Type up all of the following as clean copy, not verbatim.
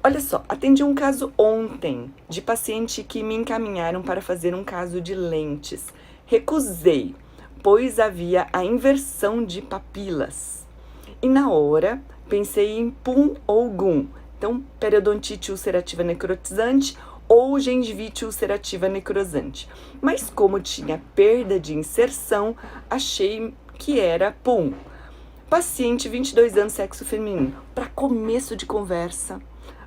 Olha só, atendi um caso ontem de paciente que me encaminharam para fazer um caso de lentes. Recusei, pois havia a inversão de papilas. E na hora, pensei em PUM ou GUM. Então, periodontite ulcerativa necrotizante ou gengivite ulcerativa necrosante. Mas como tinha perda de inserção, achei que era PUM. Paciente, 22 anos, sexo feminino. Para começo de conversa,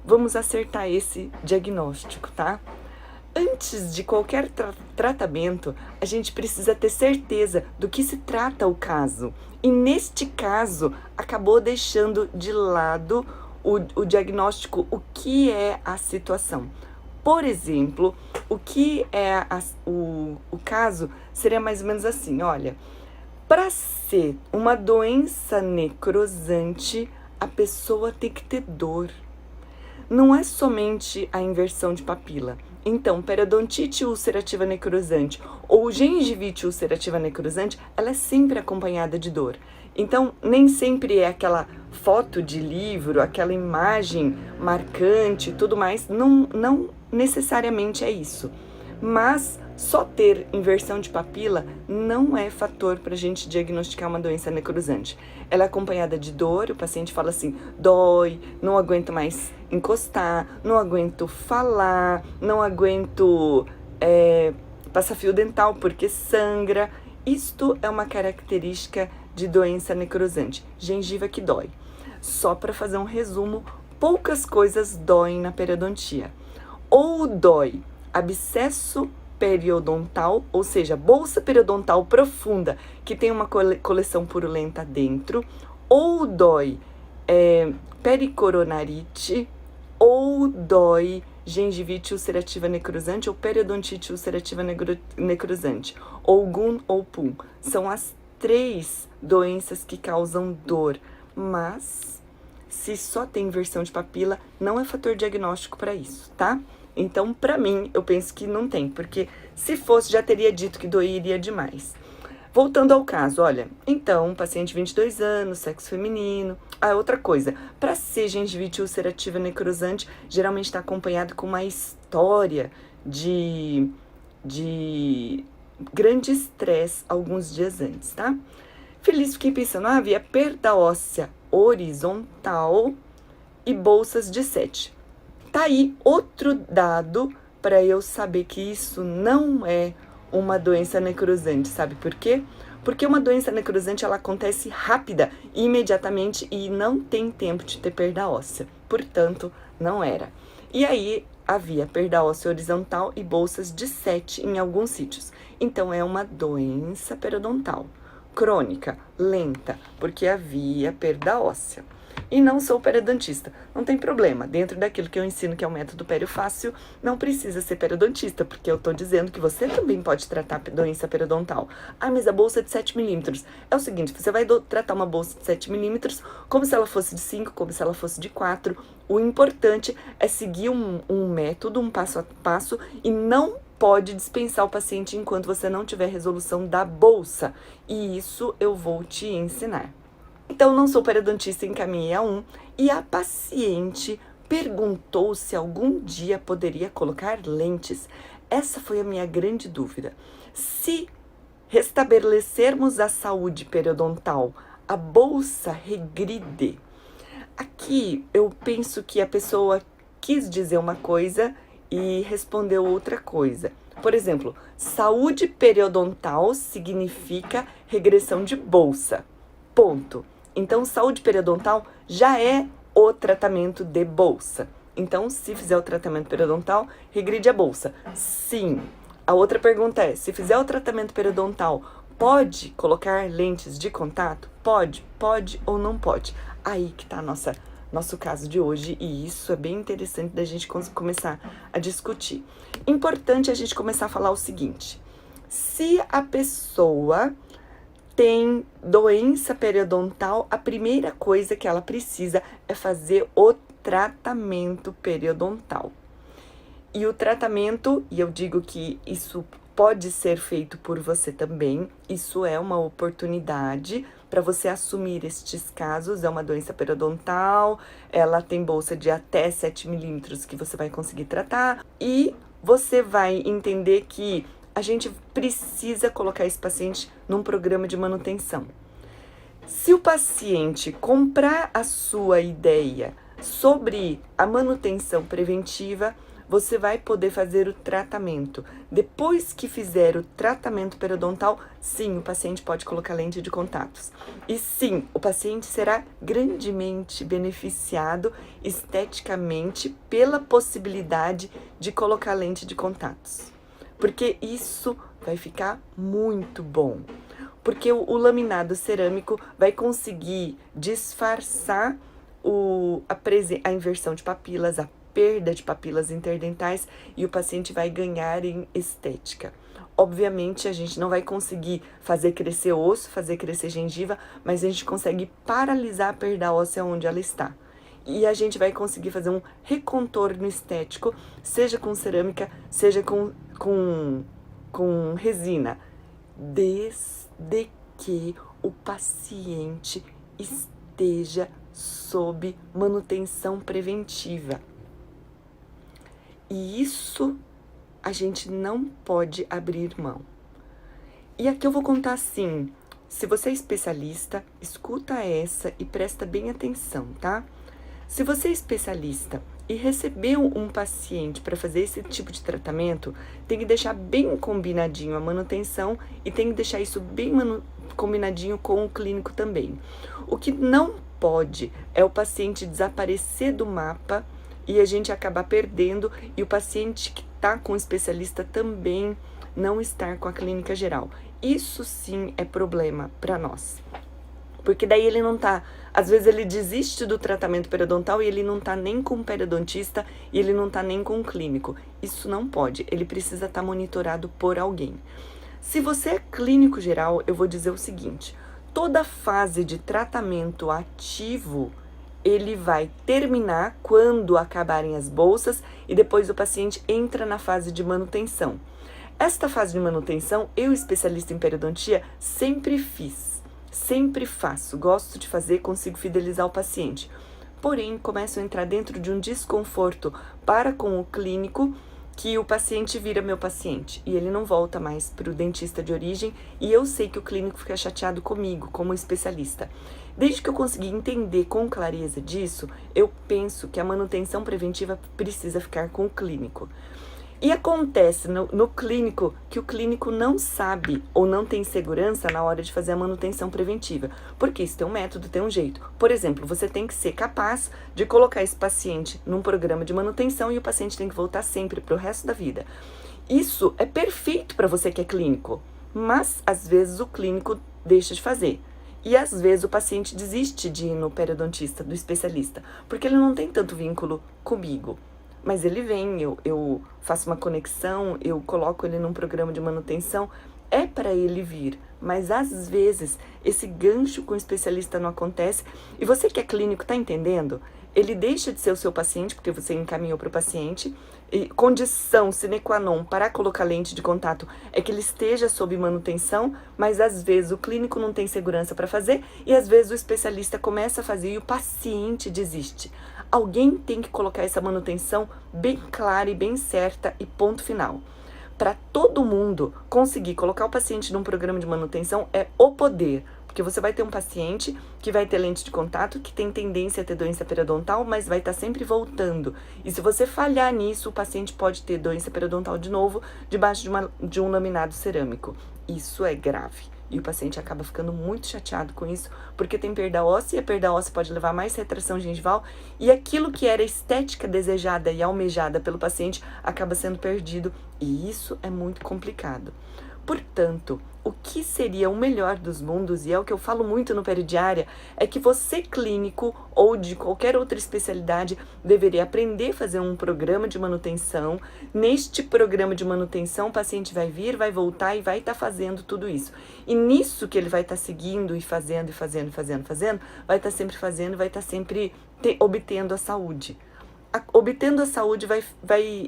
vamos acertar esse diagnóstico, tá? Antes de qualquer tratamento, a gente precisa ter certeza do que se trata o caso. E neste caso, acabou deixando de lado o diagnóstico, o que é a situação. Por exemplo, o que é o caso seria mais ou menos assim, olha, para ser uma doença necrosante, a pessoa tem que ter dor. Não é somente a inversão de papila. Então, periodontite ulcerativa necrosante ou gengivite ulcerativa necrosante, ela é sempre acompanhada de dor. Então, nem sempre é aquela foto de livro, aquela imagem marcante e tudo mais, não necessariamente é isso. Mas só ter inversão de papila não é fator para a gente diagnosticar uma doença necrosante. Ela é acompanhada de dor, o paciente fala assim, dói, não aguento mais encostar, não aguento falar, não aguento passar fio dental porque sangra. Isto é uma característica de doença necrosante, gengiva que dói. Só para fazer um resumo, poucas coisas doem na periodontia. Ou dói abscesso periodontal, ou seja, bolsa periodontal profunda, que tem uma coleção purulenta dentro, ou dói pericoronarite, ou dói gengivite ulcerativa necrosante, ou periodontite ulcerativa necrosante, ou GUM ou PUM. São as 3 doenças que causam dor, mas se só tem inversão de papila, não é fator diagnóstico para isso, tá? Então, para mim, eu penso que não tem, porque se fosse, já teria dito que doeria demais. Voltando ao caso, olha, então, paciente 22 anos, sexo feminino. Ah, outra coisa, para ser gengivite ulcerativa necrosante, geralmente está acompanhado com uma história de grande estresse alguns dias antes, tá? Feliz, fiquei pensando, havia perda óssea horizontal e bolsas de 7. Tá aí outro dado para eu saber que isso não é uma doença necrosante, sabe por quê? Porque uma doença necrosante, ela acontece rápida, imediatamente, e não tem tempo de ter perda óssea. Portanto, não era. E aí, havia perda óssea horizontal e bolsas de 7 em alguns sítios. Então, é uma doença periodontal, crônica, lenta, porque havia perda óssea. E não sou periodontista, não tem problema. Dentro daquilo que eu ensino, que é o método periofácil, não precisa ser periodontista, porque eu tô dizendo que você também pode tratar doença periodontal. Ah, mas a bolsa de 7 milímetros. É o seguinte, você vai tratar uma bolsa de 7 milímetros como se ela fosse de 5, como se ela fosse de 4. O importante é seguir um método, um passo a passo, e não pode dispensar o paciente enquanto você não tiver resolução da bolsa. E isso eu vou te ensinar. Então, não sou periodontista, encaminhei a e a paciente perguntou se algum dia poderia colocar lentes. Essa foi a minha grande dúvida. Se restabelecermos a saúde periodontal, a bolsa regride. Aqui eu penso que a pessoa quis dizer uma coisa e respondeu outra coisa. Por exemplo, saúde periodontal significa regressão de bolsa. Ponto. Então, saúde periodontal já é o tratamento de bolsa. Então, se fizer o tratamento periodontal, regride a bolsa. Sim. A outra pergunta é, se fizer o tratamento periodontal, pode colocar lentes de contato? Pode ou não pode? Aí que tá nosso caso de hoje, e isso é bem interessante da gente começar a discutir. Importante a gente começar a falar o seguinte, se a pessoa tem doença periodontal, a primeira coisa que ela precisa é fazer o tratamento periodontal. E o tratamento, e eu digo que isso pode ser feito por você também, isso é uma oportunidade para você assumir estes casos. É uma doença periodontal, ela tem bolsa de até 7 milímetros que você vai conseguir tratar, e você vai entender que a gente precisa colocar esse paciente num programa de manutenção. Se o paciente comprar a sua ideia sobre a manutenção preventiva, você vai poder fazer o tratamento. Depois que fizer o tratamento periodontal, sim, o paciente pode colocar lente de contatos. E sim, o paciente será grandemente beneficiado esteticamente pela possibilidade de colocar lente de contatos. Porque isso vai ficar muito bom. Porque o laminado cerâmico vai conseguir disfarçar a inversão de papilas, a perda de papilas interdentais, e o paciente vai ganhar em estética. Obviamente, a gente não vai conseguir fazer crescer osso, fazer crescer gengiva, mas a gente consegue paralisar a perda óssea onde ela está. E a gente vai conseguir fazer um recontorno estético, seja com cerâmica, seja com resina, desde que o paciente esteja sob manutenção preventiva. E isso a gente não pode abrir mão. E aqui eu vou contar assim, se você é especialista, escuta essa e presta bem atenção, tá? Se você é especialista e recebeu um paciente para fazer esse tipo de tratamento, tem que deixar bem combinadinho a manutenção e tem que deixar isso bem combinadinho com o clínico também. O que não pode é o paciente desaparecer do mapa e a gente acabar perdendo, e o paciente que está com o especialista também não estar com a clínica geral. Isso sim é problema para nós. Porque daí ele não tá, às vezes ele desiste do tratamento periodontal e ele não tá nem com o periodontista e ele não tá nem com o clínico. Isso não pode, ele precisa estar monitorado por alguém. Se você é clínico geral, eu vou dizer o seguinte: toda fase de tratamento ativo, ele vai terminar quando acabarem as bolsas e depois o paciente entra na fase de manutenção. Esta fase de manutenção, eu, especialista em periodontia, sempre fiz. Sempre faço, gosto de fazer, consigo fidelizar o paciente. Porém, começo a entrar dentro de um desconforto para com o clínico, que o paciente vira meu paciente e ele não volta mais para o dentista de origem, e eu sei que o clínico fica chateado comigo, como especialista. Desde que eu consegui entender com clareza disso, eu penso que a manutenção preventiva precisa ficar com o clínico. E acontece no clínico que o clínico não sabe ou não tem segurança na hora de fazer a manutenção preventiva. Porque isso tem um método, tem um jeito. Por exemplo, você tem que ser capaz de colocar esse paciente num programa de manutenção e o paciente tem que voltar sempre para o resto da vida. Isso é perfeito para você que é clínico, mas às vezes o clínico deixa de fazer. E às vezes o paciente desiste de ir no periodontista, do especialista, porque ele não tem tanto vínculo comigo. Mas ele vem, eu faço uma conexão, eu coloco ele num programa de manutenção, é para ele vir. Mas às vezes esse gancho com o especialista não acontece. E você que é clínico, tá entendendo? Ele deixa de ser o seu paciente, porque você encaminhou para o paciente. E condição sine qua non para colocar lente de contato é que ele esteja sob manutenção, mas às vezes o clínico não tem segurança para fazer e às vezes o especialista começa a fazer e o paciente desiste. Alguém tem que colocar essa manutenção bem clara e bem certa e ponto final. Para todo mundo conseguir colocar o paciente num programa de manutenção é o poder. Porque você vai ter um paciente que vai ter lente de contato, que tem tendência a ter doença periodontal, mas vai estar sempre voltando. E se você falhar nisso, o paciente pode ter doença periodontal de novo, debaixo de um laminado cerâmico. Isso é grave. E o paciente acaba ficando muito chateado com isso, porque tem perda óssea, e a perda óssea pode levar a mais retração gengival, e aquilo que era estética desejada e almejada pelo paciente acaba sendo perdido, e isso é muito complicado. Portanto, o que seria o melhor dos mundos, e é o que eu falo muito no Peridiária, é que você, clínico ou de qualquer outra especialidade, deveria aprender a fazer um programa de manutenção. Neste programa de manutenção, o paciente vai vir, vai voltar e vai estar fazendo tudo isso. E nisso que ele vai estar seguindo e fazendo, vai estar sempre fazendo, vai estar sempre obtendo a saúde. Obtendo a saúde,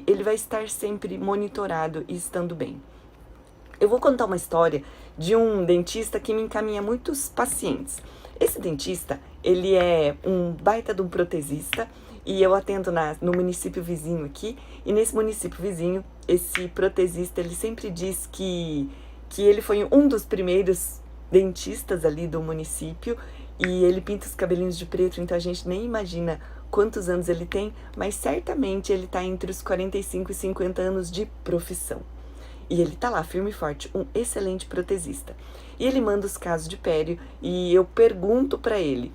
ele vai estar sempre monitorado e estando bem. Eu vou contar uma história de um dentista que me encaminha muitos pacientes. Esse dentista, ele é um baita de um protesista e eu atendo no município vizinho aqui. E nesse município vizinho, esse protesista, ele sempre diz que ele foi um dos primeiros dentistas ali do município e ele pinta os cabelinhos de preto, então a gente nem imagina quantos anos ele tem, mas certamente ele está entre os 45 e 50 anos de profissão. E ele tá lá, firme e forte, um excelente protesista. E ele manda os casos de pério e eu pergunto para ele.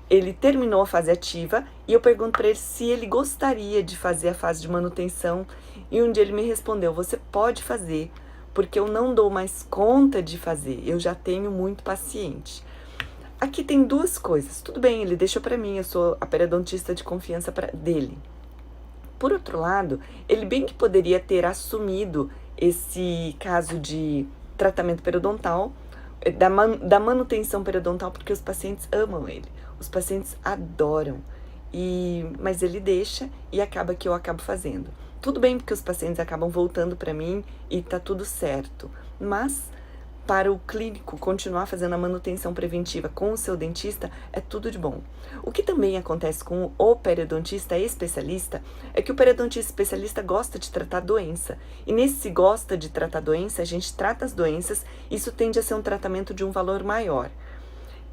Ele terminou a fase ativa e eu pergunto para ele se ele gostaria de fazer a fase de manutenção. E um dia ele me respondeu, você pode fazer, porque eu não dou mais conta de fazer, eu já tenho muito paciente. Aqui tem duas coisas. Tudo bem, ele deixou para mim, eu sou a periodontista de confiança dele. Por outro lado, ele bem que poderia ter assumido esse caso de tratamento periodontal, da manutenção periodontal, porque os pacientes amam ele, os pacientes adoram, mas ele deixa e acaba que eu acabo fazendo. Tudo bem porque os pacientes acabam voltando para mim e tá tudo certo, mas para o clínico continuar fazendo a manutenção preventiva com o seu dentista é tudo de bom. O que também acontece com o periodontista especialista é que o periodontista especialista gosta de tratar doença. E nesse gosta de tratar doença, a gente trata as doenças, isso tende a ser um tratamento de um valor maior.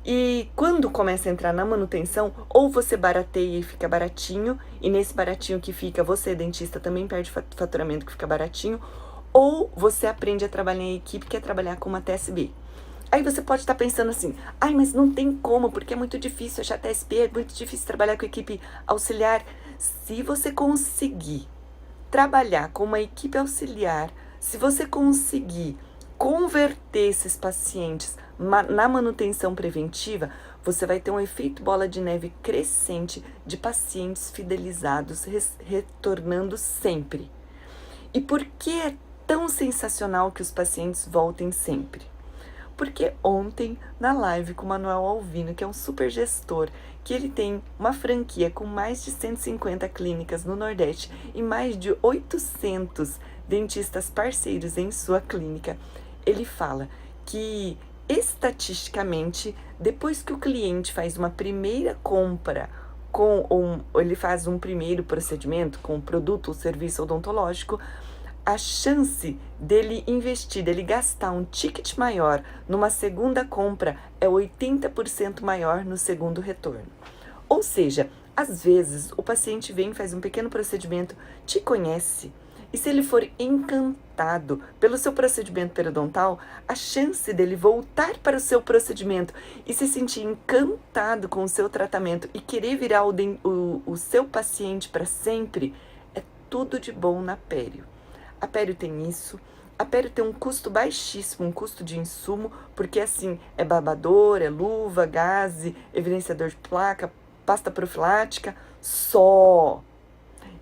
E quando começa a entrar na manutenção, ou você barateia e fica baratinho, e nesse baratinho que fica, você, dentista, também perde faturamento que fica baratinho, ou você aprende a trabalhar em equipe, que é trabalhar com uma TSB. Aí você pode estar pensando assim, mas não tem como, porque é muito difícil achar TSB, é muito difícil trabalhar com equipe auxiliar. Se você conseguir trabalhar com uma equipe auxiliar, se você conseguir converter esses pacientes na manutenção preventiva, você vai ter um efeito bola de neve crescente de pacientes fidelizados, retornando sempre. E por que é tão sensacional que os pacientes voltem sempre? Porque ontem, na live com o Manuel Alvino, que é um super gestor, que ele tem uma franquia com mais de 150 clínicas no Nordeste e mais de 800 dentistas parceiros em sua clínica, ele fala que, estatisticamente, depois que o cliente faz uma primeira compra, ele faz um primeiro procedimento com produto ou serviço odontológico, a chance dele investir, dele gastar um ticket maior numa segunda compra é 80% maior no segundo retorno. Ou seja, às vezes o paciente vem, faz um pequeno procedimento, te conhece, e se ele for encantado pelo seu procedimento periodontal, a chance dele voltar para o seu procedimento e se sentir encantado com o seu tratamento e querer virar o seu paciente para sempre é tudo de bom na pério. A pério tem isso, a pério tem um custo baixíssimo, um custo de insumo, porque assim, é barbador, é luva, gaze, evidenciador de placa, pasta profilática, só.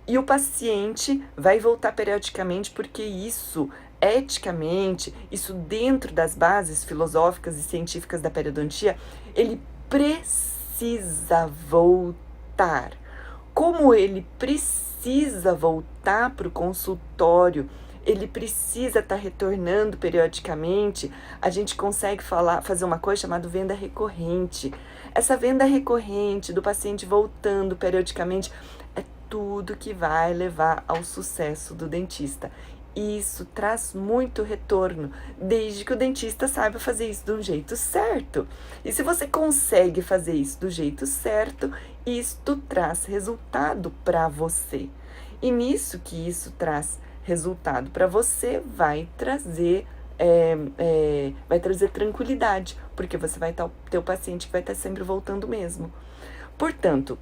E o paciente vai voltar periodicamente porque isso, eticamente, isso dentro das bases filosóficas e científicas da periodontia, ele precisa voltar. Como ele precisa voltar para o consultório, ele precisa estar retornando periodicamente, a gente consegue fazer uma coisa chamada venda recorrente. Essa venda recorrente do paciente voltando periodicamente é tudo que vai levar ao sucesso do dentista. Isso traz muito retorno, desde que o dentista saiba fazer isso do jeito certo. E se você consegue fazer isso do jeito certo, isto traz resultado para você. E nisso que isso traz resultado para você, vai trazer tranquilidade, porque você vai ter o paciente que vai estar sempre voltando mesmo. Portanto,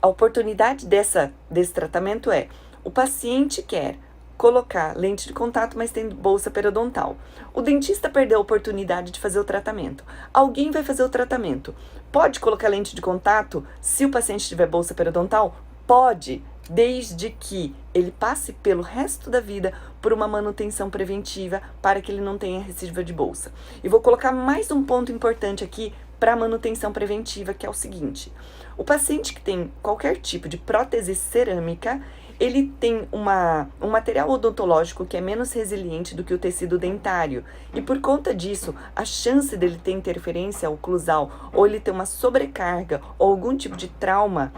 a oportunidade desse tratamento é, o paciente quer colocar lente de contato, mas tem bolsa periodontal. O dentista perdeu a oportunidade de fazer o tratamento. Alguém vai fazer o tratamento. Pode colocar lente de contato se o paciente tiver bolsa periodontal? Pode, desde que ele passe pelo resto da vida por uma manutenção preventiva para que ele não tenha recidiva de bolsa. E vou colocar mais um ponto importante aqui para a manutenção preventiva, que é o seguinte: o paciente que tem qualquer tipo de prótese cerâmica, ele tem um material odontológico que é menos resiliente do que o tecido dentário. E por conta disso, a chance dele ter interferência oclusal, ou ele ter uma sobrecarga, ou algum tipo de trauma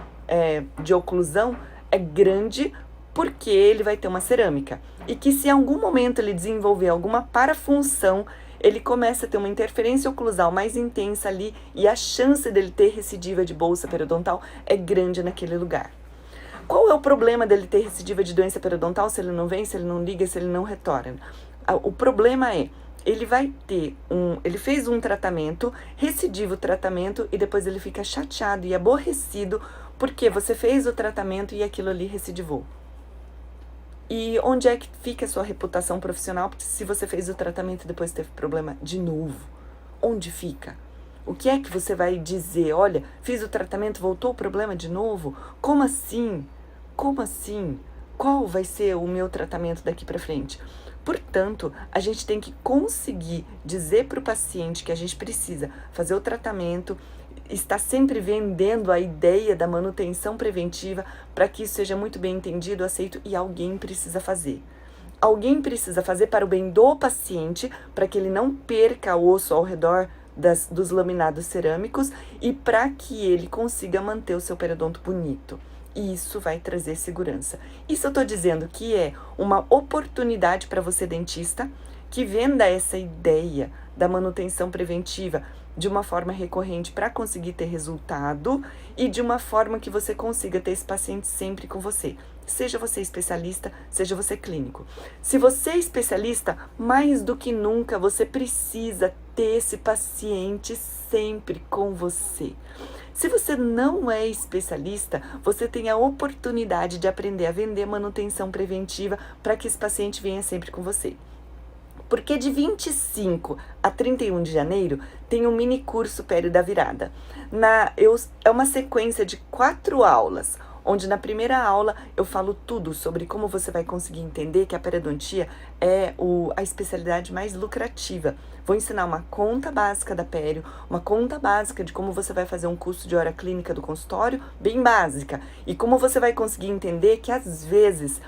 de oclusão, é grande, porque ele vai ter uma cerâmica. E que se em algum momento ele desenvolver alguma parafunção, ele começa a ter uma interferência oclusal mais intensa ali, e a chance dele ter recidiva de bolsa periodontal é grande naquele lugar. Qual é o problema dele ter recidiva de doença periodontal se ele não vem, se ele não liga, se ele não retorna? O problema é, ele vai ter ele fez um tratamento, recidiva o tratamento, e depois ele fica chateado e aborrecido porque você fez o tratamento e aquilo ali recidivou. E onde é que fica a sua reputação profissional se você fez o tratamento e depois teve problema de novo? Onde fica? O que é que você vai dizer? Olha, fiz o tratamento, voltou o problema de novo? Como assim? Como assim? Qual vai ser o meu tratamento daqui para frente? Portanto, a gente tem que conseguir dizer para o paciente que a gente precisa fazer o tratamento, está sempre vendendo a ideia da manutenção preventiva para que isso seja muito bem entendido, aceito, e alguém precisa fazer. Alguém precisa fazer para o bem do paciente, para que ele não perca o osso ao redor dos laminados cerâmicos e para que ele consiga manter o seu periodonto bonito. E isso vai trazer segurança. Isso eu estou dizendo que é uma oportunidade para você, dentista, que venda essa ideia da manutenção preventiva de uma forma recorrente para conseguir ter resultado e de uma forma que você consiga ter esse paciente sempre com você. Seja você especialista, seja você clínico. Se você é especialista, mais do que nunca você precisa ter esse paciente sempre com você. Se você não é especialista, você tem a oportunidade de aprender a vender manutenção preventiva para que esse paciente venha sempre com você. Porque de 25 a 31 de janeiro tem um mini curso Pério da Virada. É uma sequência de 4 aulas, onde na primeira aula eu falo tudo sobre como você vai conseguir entender que a periodontia é a especialidade mais lucrativa. Vou ensinar uma conta básica da pério, uma conta básica de como você vai fazer um custo de hora clínica do consultório, bem básica, e como você vai conseguir entender que às vezes,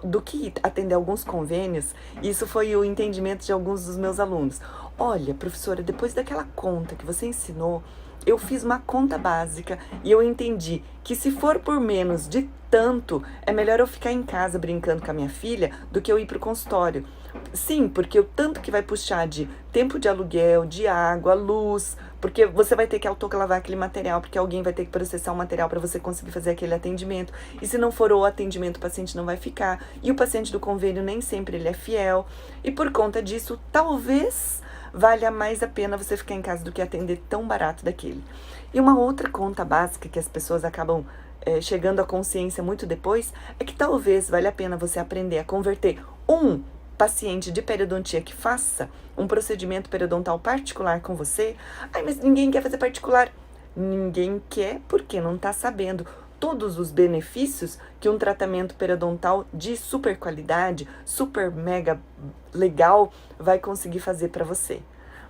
do que atender alguns convênios, isso foi o entendimento de alguns dos meus alunos. Olha, professora, depois daquela conta que você ensinou, eu fiz uma conta básica e eu entendi que se for por menos de tanto, é melhor eu ficar em casa brincando com a minha filha do que eu ir para o consultório. Sim, porque o tanto que vai puxar de tempo de aluguel, de água, luz, porque você vai ter que autoclavar aquele material, porque alguém vai ter que processar o material para você conseguir fazer aquele atendimento. E se não for o atendimento, o paciente não vai ficar. E o paciente do convênio nem sempre ele é fiel. E por conta disso, talvez valha mais a pena você ficar em casa do que atender tão barato daquele. E uma outra conta básica que as pessoas acabam chegando à consciência muito depois é que talvez valha a pena você aprender a converter um paciente de periodontia que faça um procedimento periodontal particular com você. Ai, mas ninguém quer fazer particular. Ninguém quer porque não está sabendo todos os benefícios que um tratamento periodontal de super qualidade, super mega legal, vai conseguir fazer para você.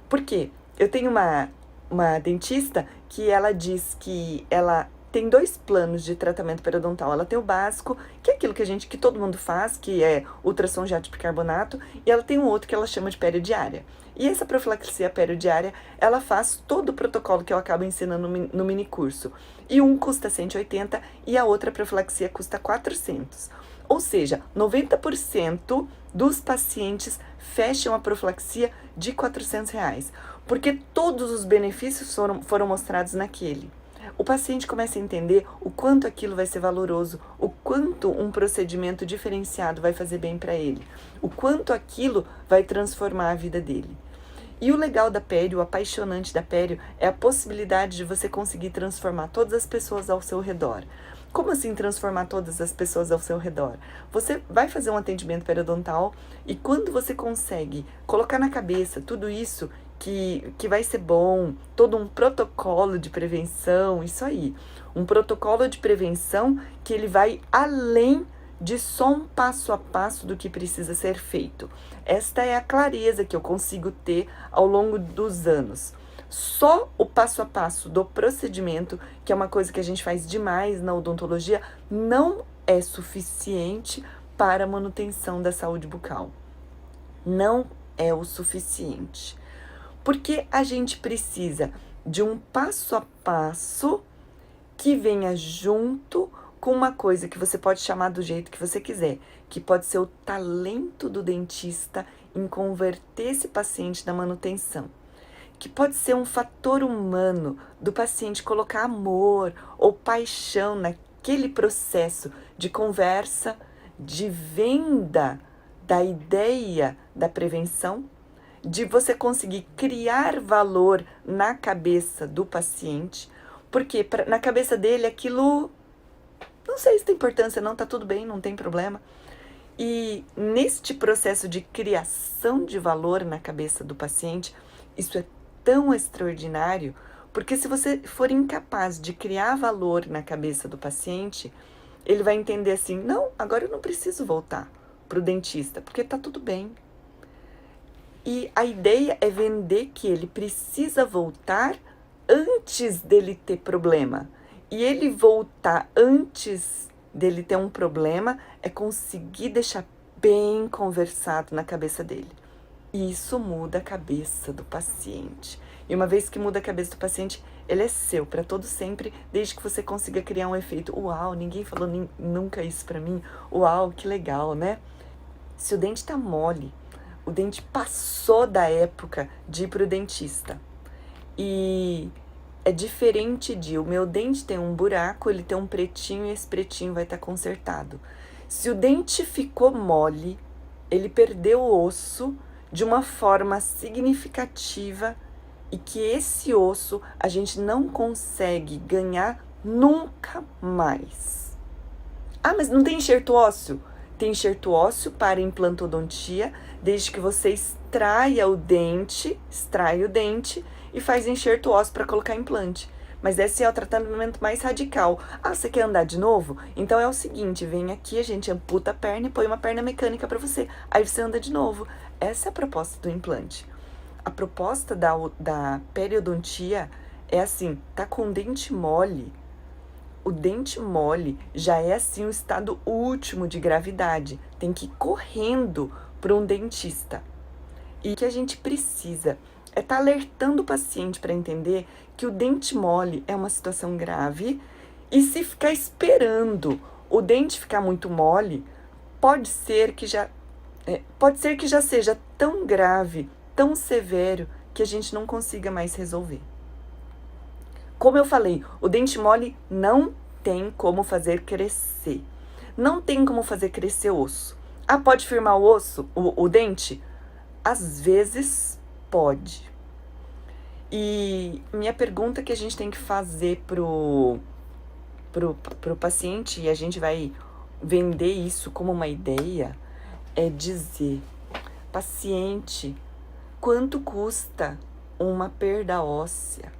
Por quê? Eu tenho uma dentista que ela diz que ela tem 2 planos de tratamento periodontal. Ela tem o básico, que é aquilo que todo mundo faz, que é ultrassom de bicarbonato, e ela tem um outro que ela chama de periodiária. E essa profilaxia periodiária, ela faz todo o protocolo que eu acabo ensinando no mini curso. E um custa 180 e a outra profilaxia custa 400. Ou seja, 90% dos pacientes fecham a profilaxia de R$400, porque todos os benefícios foram mostrados naquele. O paciente começa a entender o quanto aquilo vai ser valoroso, o quanto um procedimento diferenciado vai fazer bem para ele, o quanto aquilo vai transformar a vida dele. E o legal da pério, o apaixonante da pério, é a possibilidade de você conseguir transformar todas as pessoas ao seu redor. Como assim transformar todas as pessoas ao seu redor? Você vai fazer um atendimento periodontal e quando você consegue colocar na cabeça tudo isso que vai ser bom, todo um protocolo de prevenção, isso aí. Um protocolo de prevenção que ele vai além de só um passo a passo do que precisa ser feito. Esta é a clareza que eu consigo ter ao longo dos anos. Só o passo a passo do procedimento, que é uma coisa que a gente faz demais na odontologia, não é suficiente para a manutenção da saúde bucal. Não é o suficiente. Porque a gente precisa de um passo a passo que venha junto com uma coisa que você pode chamar do jeito que você quiser, que pode ser o talento do dentista em converter esse paciente na manutenção, que pode ser um fator humano do paciente colocar amor ou paixão naquele processo de conversa, de venda da ideia da prevenção, de você conseguir criar valor na cabeça do paciente, porque na cabeça dele aquilo, não sei se tem importância, não, tá tudo bem, não tem problema. E neste processo de criação de valor na cabeça do paciente, isso é tão extraordinário, porque se você for incapaz de criar valor na cabeça do paciente, ele vai entender assim, não, agora eu não preciso voltar pro dentista, porque tá tudo bem. E a ideia é vender que ele precisa voltar antes dele ter problema. E ele voltar antes dele ter um problema é conseguir deixar bem conversado na cabeça dele. E isso muda a cabeça do paciente. E uma vez que muda a cabeça do paciente, ele é seu para todo sempre, desde que você consiga criar um efeito. Uau, ninguém falou nunca isso para mim. Uau, que legal, né? Se o dente tá mole, o dente passou da época de ir pro dentista. E é diferente de o meu dente tem um buraco, ele tem um pretinho e esse pretinho vai estar consertado. Se o dente ficou mole, ele perdeu o osso de uma forma significativa e que esse osso a gente não consegue ganhar nunca mais. Ah, mas não tem enxerto ósseo? Tem enxerto ósseo para implantodontia, desde que você extrai o dente e faz enxerto ósseo para colocar implante. Mas esse é o tratamento mais radical. Ah, você quer andar de novo? Então é o seguinte, vem aqui, a gente amputa a perna e põe uma perna mecânica para você. Aí você anda de novo. Essa é a proposta do implante. A proposta da periodontia é assim, tá com o dente mole. O dente mole já é assim o estado último de gravidade. Tem que ir correndo para um dentista. E o que a gente precisa é estar alertando o paciente para entender que o dente mole é uma situação grave e se ficar esperando o dente ficar muito mole, pode ser que já seja tão grave, tão severo, que a gente não consiga mais resolver. Como eu falei, o dente mole não tem como fazer crescer. Não tem como fazer crescer osso. Ah, pode firmar o osso, o dente? Às vezes pode. E minha pergunta que a gente tem que fazer pro paciente, e a gente vai vender isso como uma ideia, é dizer, paciente, quanto custa uma perda óssea?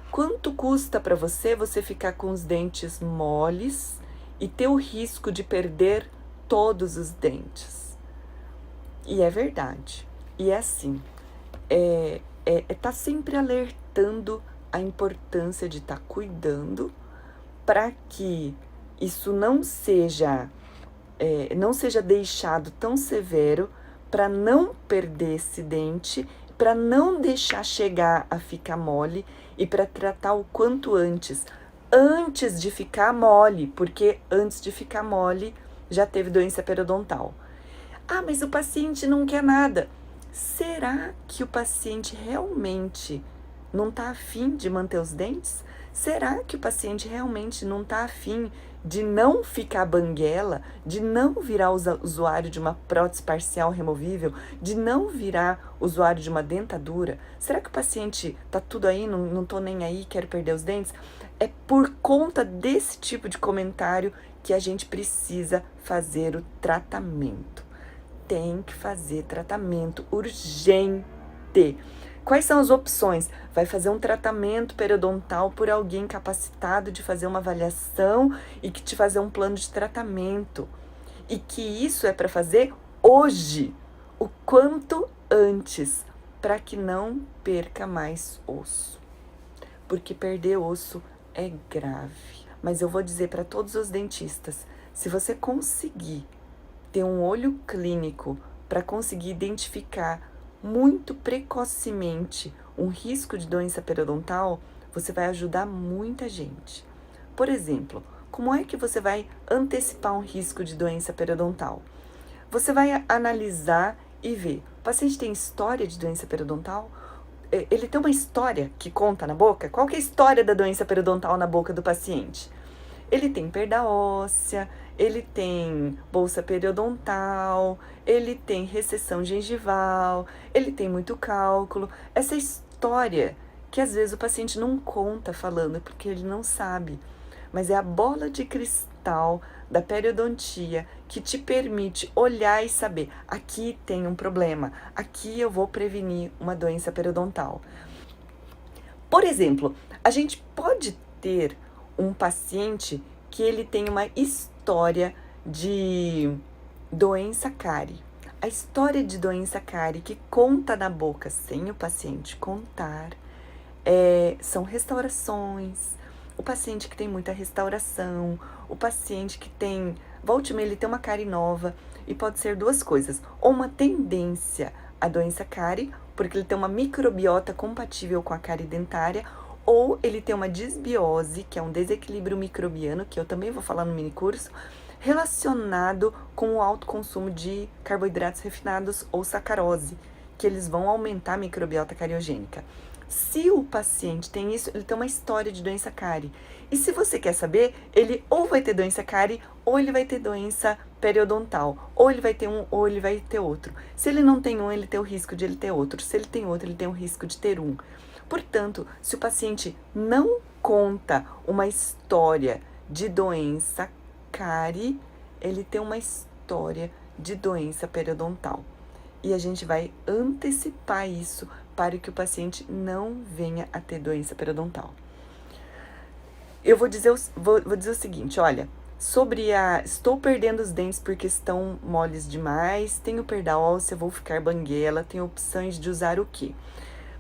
Quanto custa para você ficar com os dentes moles e ter o risco de perder todos os dentes? E é verdade. E é assim, tá sempre alertando a importância de estar cuidando para que isso não seja deixado tão severo, para não perder esse dente, para não deixar chegar a ficar mole e para tratar o quanto antes de ficar mole, porque antes de ficar mole já teve doença periodontal. Ah, mas o paciente não quer nada. Será que o paciente realmente não está afim de manter os dentes? Será que o paciente realmente não está afim de não ficar banguela, de não virar usuário de uma prótese parcial removível, de não virar usuário de uma dentadura? Será que o paciente tá tudo aí, não tô nem aí, quero perder os dentes? É por conta desse tipo de comentário que a gente precisa fazer o tratamento. Tem que fazer tratamento urgente. Quais são as opções? Vai fazer um tratamento periodontal por alguém capacitado de fazer uma avaliação e que te fazer um plano de tratamento. E que isso é para fazer hoje, o quanto antes, para que não perca mais osso. Porque perder osso é grave. Mas eu vou dizer para todos os dentistas, Se você conseguir ter um olho clínico para conseguir identificar muito precocemente um risco de doença periodontal, você vai ajudar muita gente. Por exemplo, como é que você vai antecipar um risco de doença periodontal? Você vai analisar e ver, o paciente tem história de doença periodontal? Ele tem uma história que conta na boca? Qual que é a história da doença periodontal na boca do paciente? Ele tem perda óssea, ele tem bolsa periodontal, ele tem recessão gengival, ele tem muito cálculo. Essa história que às vezes o paciente não conta falando porque ele não sabe, mas é a bola de cristal da periodontia que te permite olhar e saber, aqui tem um problema, aqui eu vou prevenir uma doença periodontal. Por exemplo, a gente pode ter um paciente que ele tem uma história de doença cárie. A história de doença cárie que conta na boca sem o paciente contar são restaurações. O paciente que tem muita restauração, o paciente que tem, volte e meia, ele tem uma cárie nova, e pode ser duas coisas, ou uma tendência à doença cárie, porque ele tem uma microbiota compatível com a cárie dentária, ou ele tem uma disbiose, que é um desequilíbrio microbiano, que eu também vou falar no minicurso, relacionado com o alto consumo de carboidratos refinados ou sacarose, que eles vão aumentar a microbiota cariogênica. Se o paciente tem isso, ele tem uma história de doença cárie. E se você quer saber, ele ou vai ter doença cárie, ou ele vai ter doença periodontal. Ou ele vai ter um, ou ele vai ter outro. Se ele não tem um, ele tem o risco de ele ter outro. Se ele tem outro, ele tem o risco de ter um. Portanto, se o paciente não conta uma história de doença cárie, ele tem uma história de doença periodontal. E a gente vai antecipar isso para que o paciente não venha a ter doença periodontal. Eu vou dizer o seguinte, olha, sobre estou perdendo os dentes porque estão moles demais, tenho perda óssea, vou ficar banguela, tenho opções de usar o quê?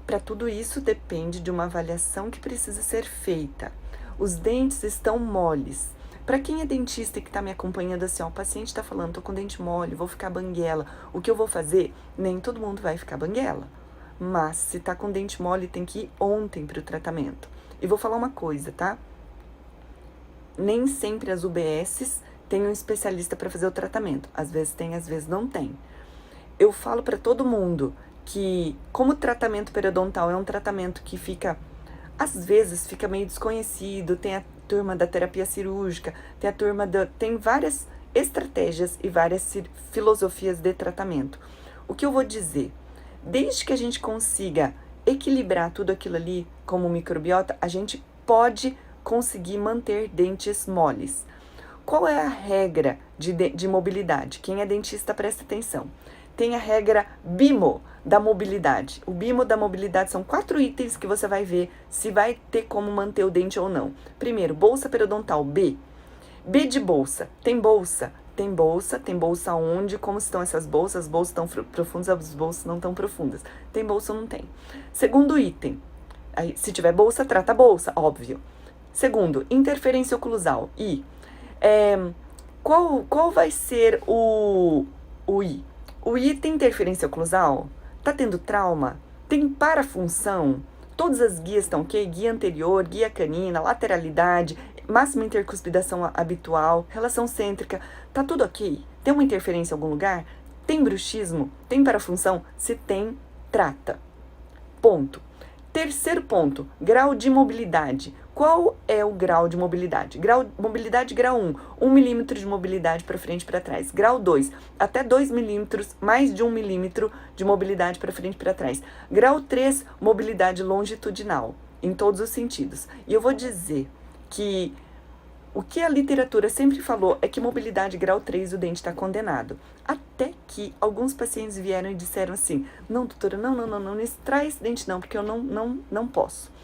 Para tudo isso depende de uma avaliação que precisa ser feita. Os dentes estão moles. Para quem é dentista e que está me acompanhando assim, ó, o paciente está falando, tô com dente mole, vou ficar banguela, o que eu vou fazer? Nem todo mundo vai ficar banguela. Mas se tá com dente mole, tem que ir ontem para o tratamento. E vou falar uma coisa, tá? Nem sempre as UBSs têm um especialista para fazer o tratamento. Às vezes tem, às vezes não tem. Eu falo para todo mundo que, como o tratamento periodontal é um tratamento que fica, às vezes, fica meio desconhecido, tem a turma da terapia cirúrgica, tem várias estratégias e várias filosofias de tratamento. O que eu vou dizer? Desde que a gente consiga equilibrar tudo aquilo ali como microbiota, a gente pode conseguir manter dentes moles. Qual é a regra de mobilidade? Quem é dentista presta atenção. Tem a regra BIMO da mobilidade. O BIMO da mobilidade são 4 itens que você vai ver se vai ter como manter o dente ou não. Primeiro, bolsa periodontal, B. B de bolsa. Tem bolsa? Tem bolsa. Tem bolsa onde? Como estão essas bolsas? As bolsas estão profundas, as bolsas não estão profundas. Tem bolsa ou não tem? Segundo item. Aí, se tiver bolsa, trata a bolsa, óbvio. Segundo, interferência oclusal, I. Qual vai ser o I? O I tem interferência oclusal? Tá tendo trauma? Tem parafunção? Todas as guias estão ok? Guia anterior, guia canina, lateralidade, máxima intercuspidação habitual, relação cêntrica, tá tudo ok? Tem uma interferência em algum lugar? Tem bruxismo? Tem parafunção? Se tem, trata. Ponto. Terceiro ponto, grau de mobilidade. Qual é o grau de mobilidade? Mobilidade grau 1, 1 milímetro de mobilidade para frente e para trás. Grau 2, até 2 milímetros, mais de 1 milímetro de mobilidade para frente e para trás. Grau 3, mobilidade longitudinal, em todos os sentidos. E eu vou dizer que o que a literatura sempre falou é que mobilidade grau 3 o dente está condenado. Até que alguns pacientes vieram e disseram assim, não, doutora, não extrai esse dente não, porque eu não posso.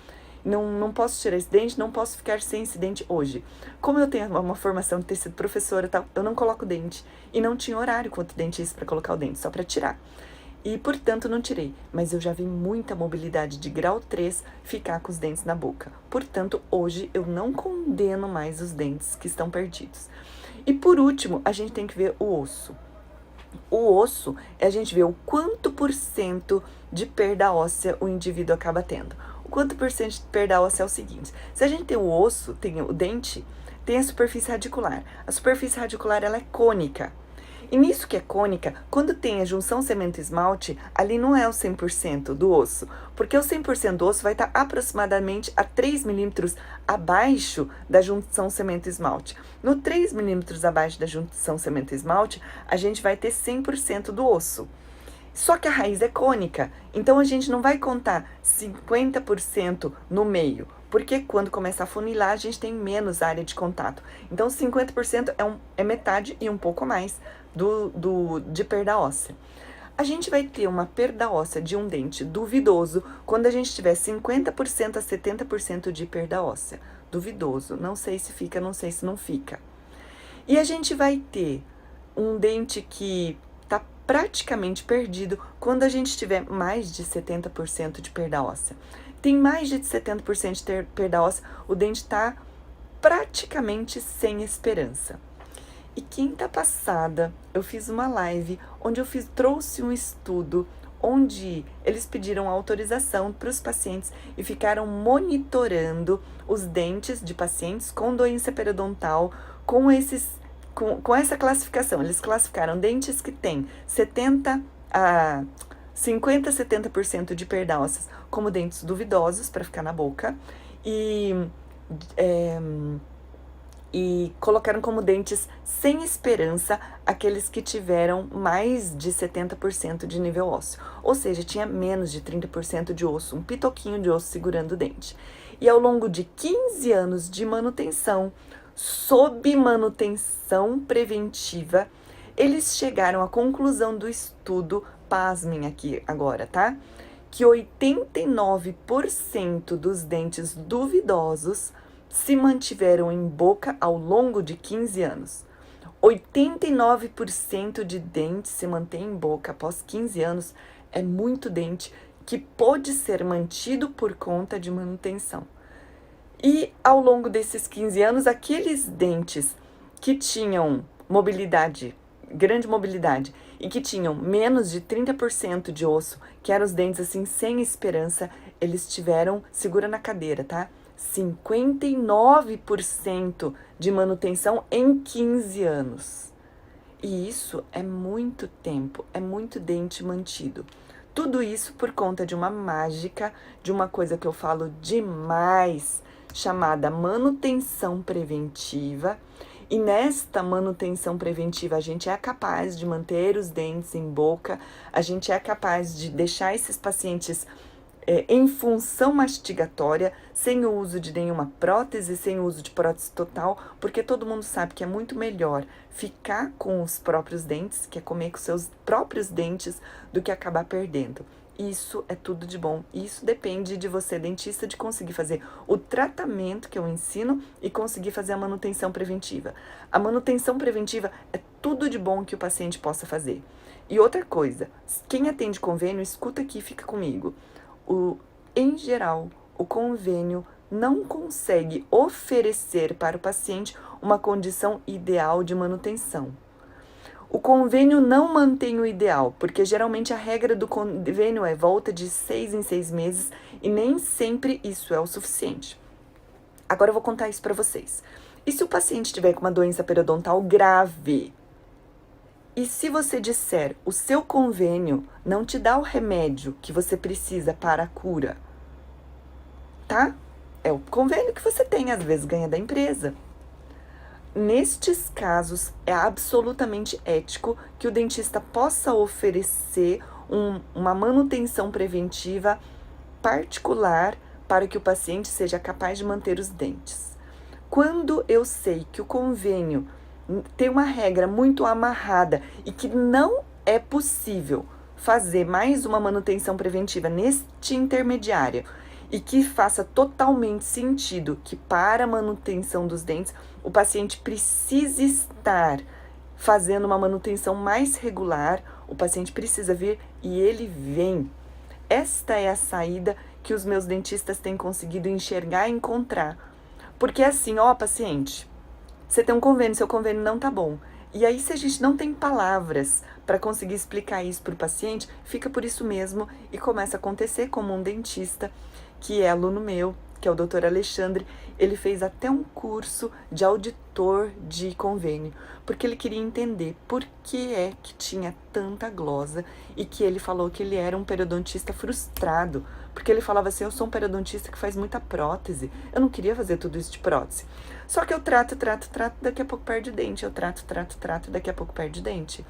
Não posso tirar esse dente, não posso ficar sem esse dente hoje. Como eu tenho uma formação de ter sido professora e tal, eu não coloco dente. E não tinha horário quanto dentista para colocar o dente, só para tirar. E, portanto, não tirei. Mas eu já vi muita mobilidade de grau 3 ficar com os dentes na boca. Portanto, hoje eu não condeno mais os dentes que estão perdidos. E por último, a gente tem que ver o osso. O osso, a gente vê o quanto por cento de perda óssea o indivíduo acaba tendo. O quanto por cento de perda óssea é o seguinte: se a gente tem o osso, tem o dente, tem a superfície radicular. A superfície radicular, ela é cônica. E nisso que é cônica, quando tem a junção cemento-esmalte, ali não é o 100% do osso, porque o 100% do osso vai estar aproximadamente a 3 milímetros abaixo da junção cemento-esmalte. No 3 milímetros abaixo da junção cemento-esmalte, a gente vai ter 100% do osso. Só que a raiz é cônica, então a gente não vai contar 50% no meio, porque quando começa a funilar, a gente tem menos área de contato. Então, 50% é metade e um pouco mais de perda óssea. A gente vai ter uma perda óssea de um dente duvidoso quando a gente tiver 50% a 70% de perda óssea. Duvidoso, não sei se fica, não sei se não fica. E a gente vai ter um dente que está praticamente perdido quando a gente tiver mais de 70% de perda óssea. Tem mais de 70% de perda óssea, o dente está praticamente sem esperança. E quinta passada eu fiz uma live onde trouxe um estudo onde eles pediram autorização para os pacientes e ficaram monitorando os dentes de pacientes com doença periodontal com essa classificação. Eles classificaram dentes que têm 50 a 70% de perda óssea como dentes duvidosos para ficar na boca e colocaram como dentes sem esperança aqueles que tiveram mais de 70% de nível ósseo. Ou seja, tinha menos de 30% de osso, um pitoquinho de osso segurando o dente. E ao longo de 15 anos de manutenção, sob manutenção preventiva, eles chegaram à conclusão do estudo, pasmem aqui agora, tá? Que 89% dos dentes duvidosos se mantiveram em boca ao longo de 15 anos. 89% de dentes se mantém em boca após 15 anos é muito dente que pode ser mantido por conta de manutenção. E ao longo desses 15 anos, aqueles dentes que tinham grande mobilidade, e que tinham menos de 30% de osso, que eram os dentes assim sem esperança, eles tiveram, segura na cadeira, tá? 59% de manutenção em 15 anos. E isso é muito tempo, é muito dente mantido. Tudo isso por conta de uma mágica, de uma coisa que eu falo demais, chamada manutenção preventiva. E nesta manutenção preventiva, a gente é capaz de manter os dentes em boca, a gente é capaz de deixar esses pacientes em função mastigatória, sem o uso de nenhuma prótese, sem o uso de prótese total, porque todo mundo sabe que é muito melhor ficar com os próprios dentes, que é comer com seus próprios dentes, do que acabar perdendo. Isso é tudo de bom. Isso depende de você, dentista, de conseguir fazer o tratamento que eu ensino e conseguir fazer a manutenção preventiva. A manutenção preventiva é tudo de bom que o paciente possa fazer. E outra coisa, quem atende convênio, escuta aqui e fica comigo. Em geral, o convênio não consegue oferecer para o paciente uma condição ideal de manutenção. O convênio não mantém o ideal, porque geralmente a regra do convênio é volta de 6 em 6 meses e nem sempre isso é o suficiente. Agora eu vou contar isso para vocês. E se o paciente tiver com uma doença periodontal grave? E se você disser, o seu convênio não te dá o remédio que você precisa para a cura, tá? É o convênio que você tem, às vezes ganha da empresa. Nestes casos, é absolutamente ético que o dentista possa oferecer uma manutenção preventiva particular para que o paciente seja capaz de manter os dentes. Quando eu sei que o convênio tem uma regra muito amarrada e que não é possível fazer mais uma manutenção preventiva neste intermediário e que faça totalmente sentido que para a manutenção dos dentes o paciente precisa estar fazendo uma manutenção mais regular, o paciente precisa vir e ele vem. Esta é a saída que os meus dentistas têm conseguido enxergar e encontrar. Porque assim, ó, paciente, Você tem um convênio, seu convênio não tá bom. E aí, se a gente não tem palavras para conseguir explicar isso para o paciente, fica por isso mesmo e começa a acontecer como um dentista, que é aluno meu, que é o Dr. Alexandre. Ele fez até um curso de auditor de convênio, porque ele queria entender por que é que tinha tanta glosa e que ele falou que ele era um periodontista frustrado, porque ele falava assim, eu sou um periodontista que faz muita prótese, eu não queria fazer tudo isso de prótese. Só que eu trato, daqui a pouco perde dente, eu trato, daqui a pouco perde dente.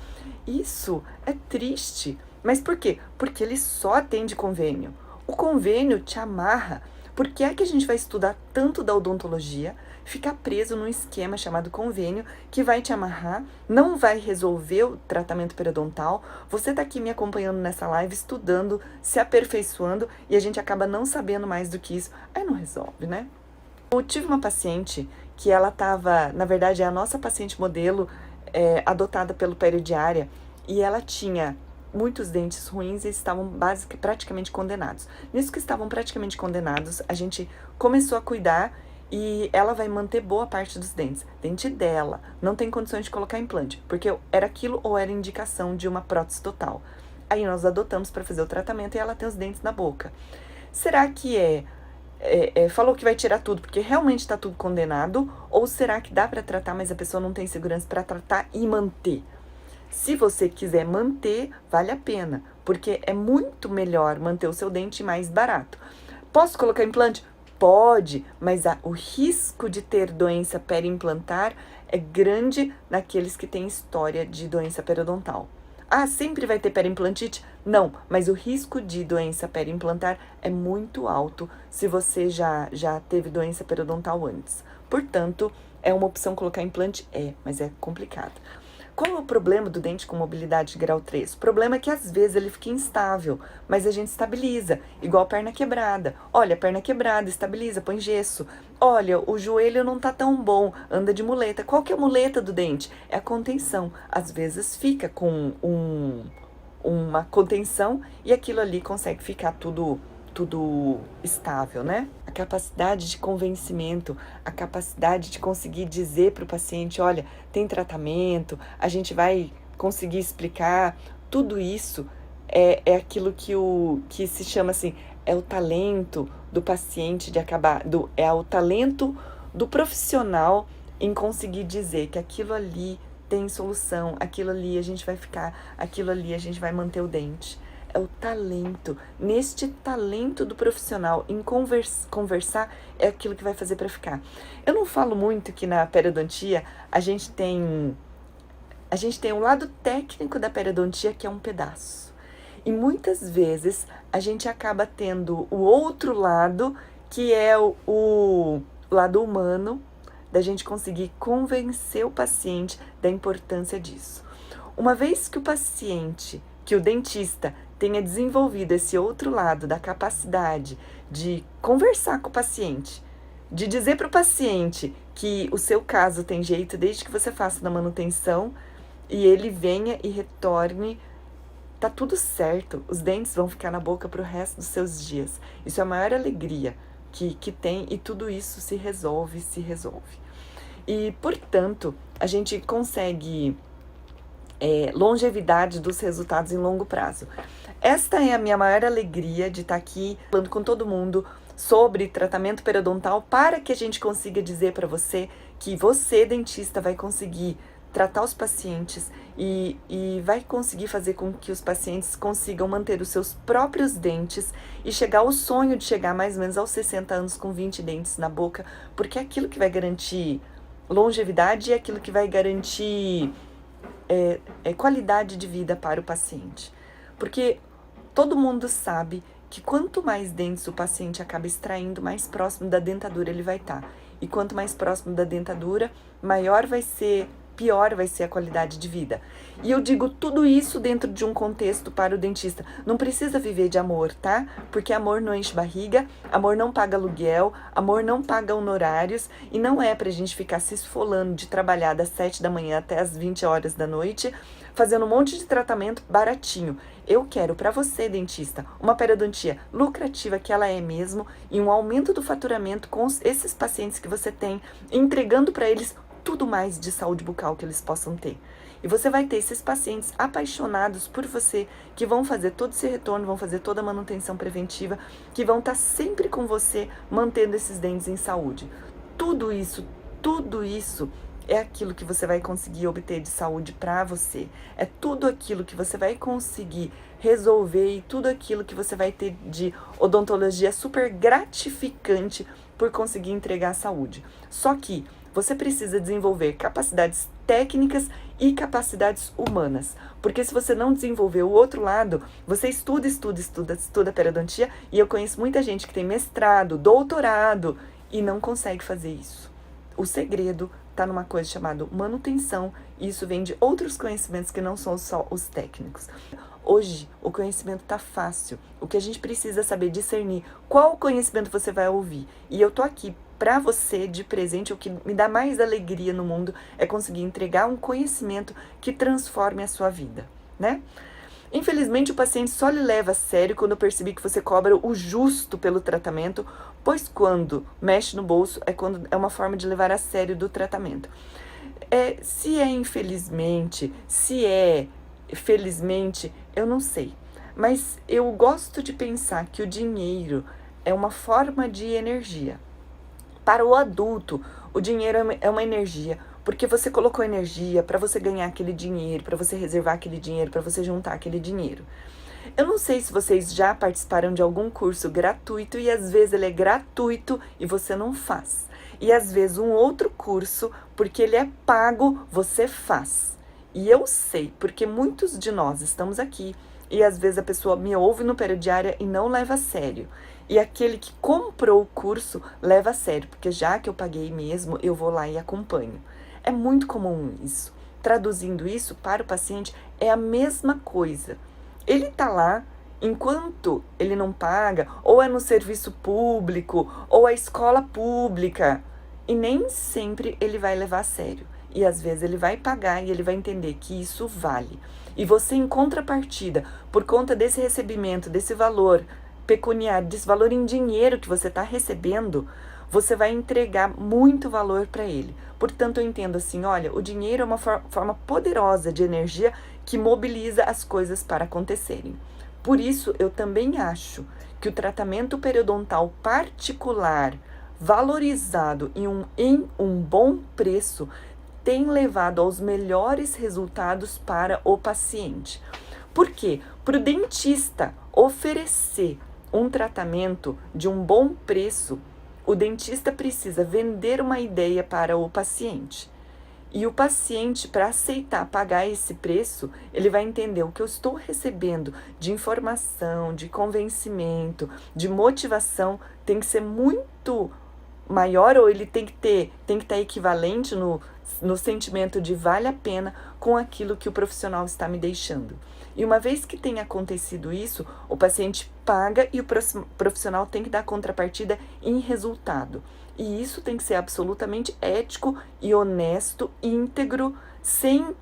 Isso é triste. Mas por quê? Porque ele só atende convênio. O convênio te amarra. Por que é que a gente vai estudar tanto da odontologia, ficar preso num esquema chamado convênio, que vai te amarrar, não vai resolver o tratamento periodontal? Você tá aqui me acompanhando nessa live, estudando, se aperfeiçoando, e a gente acaba não sabendo mais do que isso. Aí não resolve, né? Eu tive uma paciente que ela estava, na verdade, é a nossa paciente modelo, adotada pelo Periodiária, e ela tinha muitos dentes ruins e estavam praticamente condenados. Nisso que estavam praticamente condenados, a gente começou a cuidar e ela vai manter boa parte dos dentes. Dente dela não tem condições de colocar implante, porque era aquilo ou era indicação de uma prótese total. Aí nós adotamos para fazer o tratamento e ela tem os dentes na boca. Será que falou que vai tirar tudo porque realmente está tudo condenado? Ou será que dá para tratar, mas a pessoa não tem segurança para tratar e manter? Se você quiser manter, vale a pena, porque é muito melhor manter o seu dente mais barato. Posso colocar implante? Pode, mas o risco de ter doença periimplantar é grande naqueles que têm história de doença periodontal. Ah, sempre vai ter periimplantite? Não, mas o risco de doença periimplantar é muito alto se você já teve doença periodontal antes. Portanto, é uma opção colocar implante? Mas é complicado. Qual é o problema do dente com mobilidade de grau 3? O problema é que às vezes ele fica instável, mas a gente estabiliza, igual a perna quebrada. Olha, a perna quebrada, estabiliza, põe gesso. Olha, o joelho não tá tão bom, anda de muleta. Qual que é a muleta do dente? É a contenção. Às vezes fica com uma contenção e aquilo ali consegue ficar tudo estável, né? A capacidade de convencimento, a capacidade de conseguir dizer para o paciente, olha, tem tratamento, a gente vai conseguir explicar, tudo isso é aquilo que se chama assim, é o talento do paciente é o talento do profissional em conseguir dizer que aquilo ali tem solução, aquilo ali a gente vai ficar, aquilo ali a gente vai manter o dente. É o talento. Neste talento do profissional em conversar é aquilo que vai fazer para ficar. Eu não falo muito que na periodontia a gente tem o lado técnico da periodontia, que é um pedaço. E muitas vezes a gente acaba tendo o outro lado, que é o lado humano, da gente conseguir convencer o paciente da importância disso. Uma vez que o dentista tenha desenvolvido esse outro lado da capacidade de conversar com o paciente, de dizer para o paciente que o seu caso tem jeito desde que você faça na manutenção e ele venha e retorne, tá tudo certo, os dentes vão ficar na boca para o resto dos seus dias. Isso é a maior alegria que tem e tudo isso se resolve. E, portanto, a gente consegue longevidade dos resultados em longo prazo. Esta é a minha maior alegria de estar aqui falando com todo mundo sobre tratamento periodontal para que a gente consiga dizer para você que você, dentista, vai conseguir tratar os pacientes e vai conseguir fazer com que os pacientes consigam manter os seus próprios dentes e chegar ao sonho de chegar mais ou menos aos 60 anos com 20 dentes na boca, porque é aquilo que vai garantir longevidade e é aquilo que vai garantir qualidade de vida para o paciente. Porque todo mundo sabe que quanto mais dentes o paciente acaba extraindo, mais próximo da dentadura ele vai estar. E quanto mais próximo da dentadura, pior vai ser a qualidade de vida. E eu digo tudo isso dentro de um contexto para o dentista. Não precisa viver de amor, tá? Porque amor não enche barriga, amor não paga aluguel, amor não paga honorários e não é pra gente ficar se esfolando de trabalhar das 7 da manhã até as 20 horas da noite, fazendo um monte de tratamento baratinho. Eu quero para você, dentista, uma periodontia lucrativa, que ela é mesmo, e um aumento do faturamento com esses pacientes que você tem, entregando para eles tudo mais de saúde bucal que eles possam ter. E você vai ter esses pacientes apaixonados por você, que vão fazer todo esse retorno, vão fazer toda a manutenção preventiva, que vão estar sempre com você, mantendo esses dentes em saúde. Tudo isso é aquilo que você vai conseguir obter de saúde para você. É tudo aquilo que você vai conseguir resolver e tudo aquilo que você vai ter de odontologia super gratificante por conseguir entregar a saúde. Só que você precisa desenvolver capacidades técnicas e capacidades humanas. Porque se você não desenvolver o outro lado, você estuda periodontia, e eu conheço muita gente que tem mestrado, doutorado e não consegue fazer isso. O segredo está numa coisa chamada manutenção, e isso vem de outros conhecimentos que não são só os técnicos. Hoje, o conhecimento está fácil. O que a gente precisa é saber discernir qual conhecimento você vai ouvir. E eu tô aqui para você de presente. O que me dá mais alegria no mundo é conseguir entregar um conhecimento que transforme a sua vida, né? Infelizmente, o paciente só lhe leva a sério quando eu percebi que você cobra o justo pelo tratamento, pois quando mexe no bolso é uma forma de levar a sério do tratamento. Se é infelizmente, se é felizmente, eu não sei. Mas eu gosto de pensar que o dinheiro é uma forma de energia. Para o adulto, o dinheiro é uma energia, porque você colocou energia para você ganhar aquele dinheiro, para você reservar aquele dinheiro, para você juntar aquele dinheiro. Eu não sei se vocês já participaram de algum curso gratuito e às vezes ele é gratuito e você não faz. E às vezes um outro curso, porque ele é pago, você faz. E eu sei, porque muitos de nós estamos aqui e às vezes a pessoa me ouve no Periodiária e não leva a sério. E aquele que comprou o curso leva a sério, porque já que eu paguei mesmo, eu vou lá e acompanho. É muito comum isso. Traduzindo isso para o paciente, é a mesma coisa. Ele está lá, enquanto ele não paga, ou é no serviço público, ou a escola pública, e nem sempre ele vai levar a sério. E às vezes ele vai pagar e ele vai entender que isso vale. E você, em contrapartida, por conta desse recebimento, desse valor pecuniário, desse valor em dinheiro que você está recebendo, você vai entregar muito valor para ele. Portanto, eu entendo assim, olha, o dinheiro é uma forma poderosa de energia que mobiliza as coisas para acontecerem. Por isso, eu também acho que o tratamento periodontal particular, valorizado em um bom preço, tem levado aos melhores resultados para o paciente. Por quê? Para o dentista oferecer um tratamento de um bom preço, o dentista precisa vender uma ideia para o paciente. E o paciente, para aceitar pagar esse preço, ele vai entender o que eu estou recebendo de informação, de convencimento, de motivação, tem que ser muito maior, ou ele tem que estar equivalente no sentimento de vale a pena com aquilo que o profissional está me deixando. E uma vez que tenha acontecido isso, o paciente paga e o profissional tem que dar contrapartida em resultado. E isso tem que ser absolutamente ético e honesto, íntegro, sem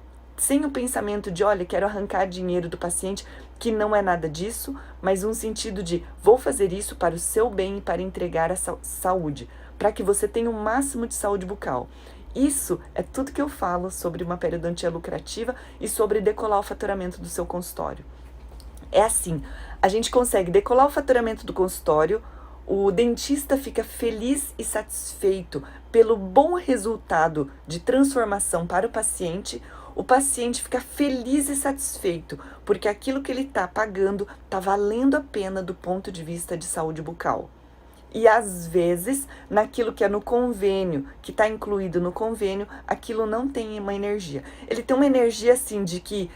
o pensamento de, olha, quero arrancar dinheiro do paciente, que não é nada disso, mas um sentido de, vou fazer isso para o seu bem e para entregar a saúde, para que você tenha o máximo de saúde bucal. Isso é tudo que eu falo sobre uma periodontia lucrativa e sobre decolar o faturamento do seu consultório. É assim, a gente consegue decolar o faturamento do consultório, o dentista fica feliz e satisfeito pelo bom resultado de transformação para o paciente fica feliz e satisfeito porque aquilo que ele está pagando está valendo a pena do ponto de vista de saúde bucal. E às vezes, naquilo que é no convênio, que está incluído no convênio, aquilo não tem uma energia. Ele tem uma energia assim de que,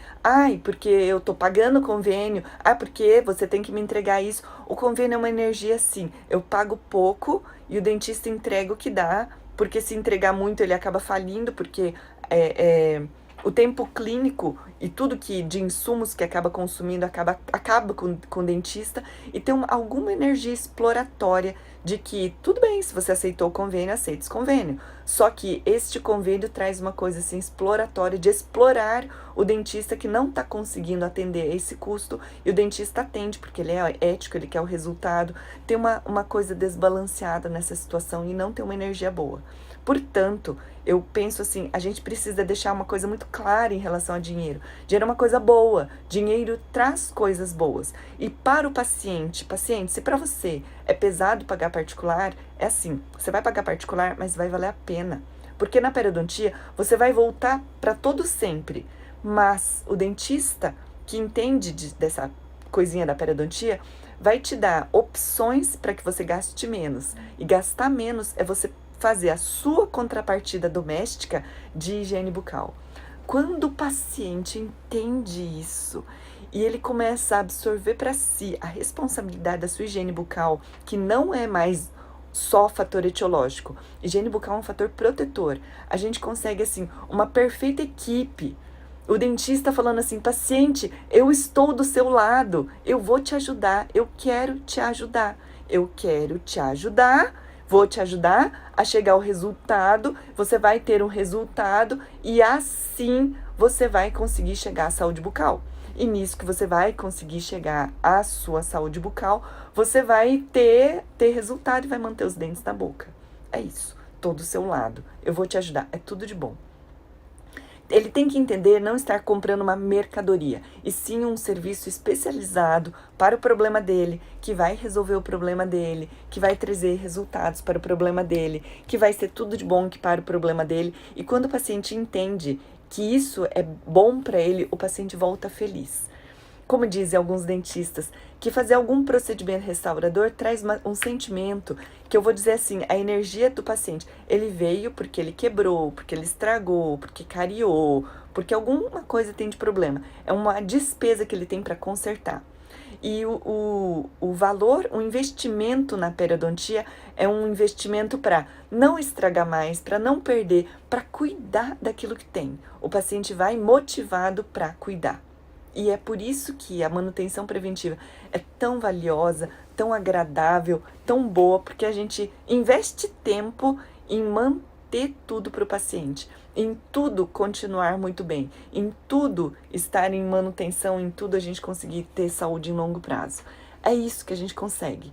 porque eu estou pagando o convênio, porque você tem que me entregar isso. O convênio é uma energia assim, eu pago pouco e o dentista entrega o que dá, porque se entregar muito ele acaba falindo, porque o tempo clínico e tudo que de insumos que acaba consumindo acaba com o dentista, e tem alguma energia exploratória de que tudo bem, se você aceitou o convênio, aceita esse convênio. Só que este convênio traz uma coisa assim exploratória de explorar o dentista que não está conseguindo atender esse custo, e o dentista atende porque ele é ético, ele quer o resultado. Tem uma coisa desbalanceada nessa situação e não tem uma energia boa. Portanto, eu penso assim, a gente precisa deixar uma coisa muito clara em relação a dinheiro. Dinheiro é uma coisa boa, dinheiro traz coisas boas. E para o paciente, se para você é pesado pagar particular, é assim, você vai pagar particular, mas vai valer a pena. Porque na periodontia, você vai voltar para todo sempre. Mas o dentista que entende dessa coisinha da periodontia vai te dar opções para que você gaste menos. E gastar menos é você fazer a sua contrapartida doméstica de higiene bucal. Quando o paciente entende isso e ele começa a absorver para si a responsabilidade da sua higiene bucal, que não é mais só fator etiológico, higiene bucal é um fator protetor, a gente consegue assim uma perfeita equipe. O dentista falando assim, paciente, eu estou do seu lado, eu vou te ajudar, eu quero te ajudar, eu quero te ajudar. Vou te ajudar a chegar ao resultado, você vai ter um resultado e assim você vai conseguir chegar à saúde bucal. E nisso que você vai conseguir chegar à sua saúde bucal, você vai ter resultado e vai manter os dentes na boca. É isso, tô do seu lado, eu vou te ajudar, é tudo de bom. Ele tem que entender não estar comprando uma mercadoria, e sim um serviço especializado para o problema dele, que vai resolver o problema dele, que vai trazer resultados para o problema dele, que vai ser tudo de bom que para o problema dele. E quando o paciente entende que isso é bom para ele, o paciente volta feliz. Como dizem alguns dentistas, que fazer algum procedimento restaurador traz um sentimento, que eu vou dizer assim, a energia do paciente. Ele veio porque ele quebrou, porque ele estragou, porque cariou, porque alguma coisa tem de problema. É uma despesa que ele tem para consertar. E o valor, o investimento na periodontia é um investimento para não estragar mais, para não perder, para cuidar daquilo que tem. O paciente vai motivado para cuidar. E é por isso que a manutenção preventiva é tão valiosa, tão agradável, tão boa, porque a gente investe tempo em manter tudo para o paciente, em tudo continuar muito bem, em tudo estar em manutenção, em tudo a gente conseguir ter saúde em longo prazo. É isso que a gente consegue.